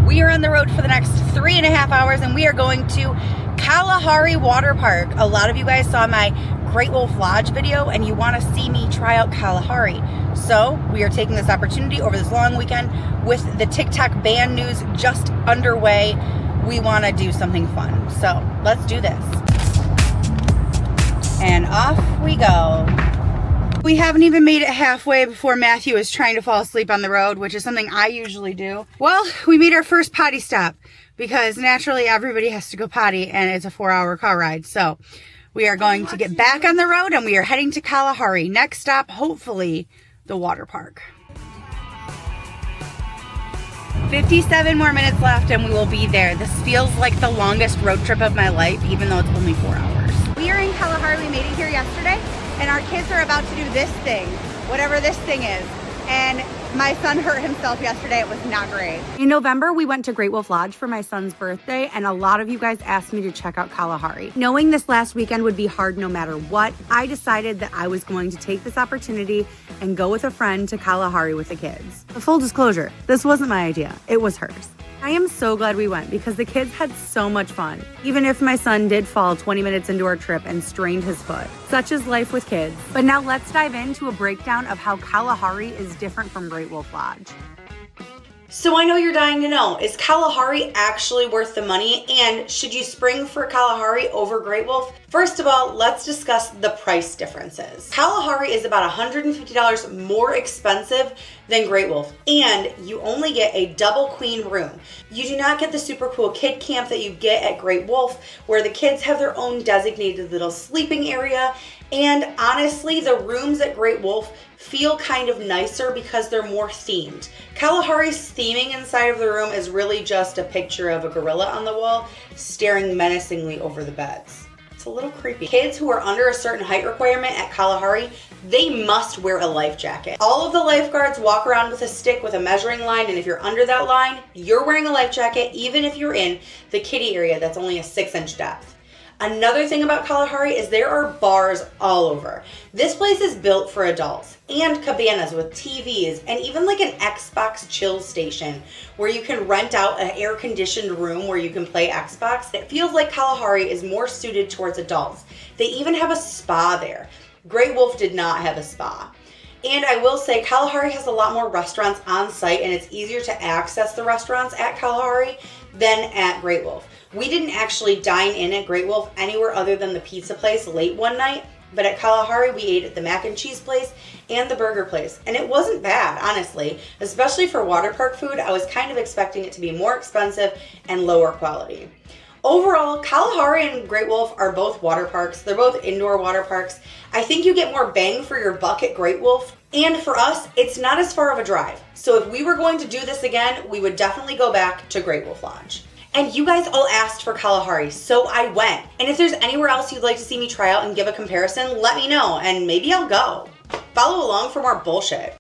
We are on the road for the next 3.5 hours and we are going to Kalahari Water Park. A lot of you guys saw my Great Wolf Lodge video and you want to see me try out Kalahari. So we are taking this opportunity over this long weekend with the TikTok ban news just underway. We want to do something fun. So let's do this. And off we go. We haven't even made it halfway before Matthew is trying to fall asleep on the road, which is something I usually do. Well, we made our first potty stop because naturally everybody has to go potty and it's a 4-hour car ride. So we are going to get back on the road and we are heading to Kalahari. Next stop, hopefully, the water park. 57 more minutes left and we will be there. This feels like the longest road trip of my life, even though it's only 4 hours. We are in Kalahari. We made it here yesterday. And our kids are about to do this thing, whatever this thing is. And my son hurt himself yesterday. It was not great. In November, we went to Great Wolf Lodge for my son's birthday, and a lot of you guys asked me to check out Kalahari. Knowing this last weekend would be hard no matter what, I decided that I was going to take this opportunity and go with a friend to Kalahari with the kids. But full disclosure, this wasn't my idea. It was hers. I am so glad we went because the kids had so much fun, even if my son did fall 20 minutes into our trip and strained his foot. Such is life with kids. But now let's dive into a breakdown of how Kalahari is different from Great Wolf Lodge. So I know you're dying to know, is Kalahari actually worth the money? And should you spring for Kalahari over Great Wolf? First of all, let's discuss the price differences. Kalahari is about $150 more expensive than Great Wolf, and you only get a double queen room. You do not get the super cool kid camp that you get at Great Wolf, where the kids have their own designated little sleeping area. And honestly, the rooms at Great Wolf feel kind of nicer because they're more themed. Kalahari's theming inside of the room is really just a picture of a gorilla on the wall staring menacingly over the beds. It's a little creepy. Kids who are under a certain height requirement at Kalahari, they must wear a life jacket. All of the lifeguards walk around with a stick with a measuring line, and if you're under that line, you're wearing a life jacket even if you're in the kiddie area that's only a 6-inch depth. Another thing about Kalahari is there are bars all over. This place is built for adults, and cabanas with TVs and even like an Xbox chill station where you can rent out an air-conditioned room where you can play Xbox. It feels like Kalahari is more suited towards adults. They even have a spa there. Great Wolf did not have a spa. And I will say Kalahari has a lot more restaurants on site and it's easier to access the restaurants at Kalahari than at Great Wolf. We didn't actually dine in at Great Wolf anywhere other than the pizza place late one night, but at Kalahari we ate at the mac and cheese place and the burger place. And it wasn't bad, honestly. Especially for water park food, I was kind of expecting it to be more expensive and lower quality. Overall, Kalahari and Great Wolf are both water parks. They're both indoor water parks. I think you get more bang for your buck at Great Wolf. And for us, it's not as far of a drive. So if we were going to do this again, we would definitely go back to Great Wolf Lodge. And you guys all asked for Kalahari, so I went. And if there's anywhere else you'd like to see me try out and give a comparison, let me know and maybe I'll go. Follow along for more bullshit.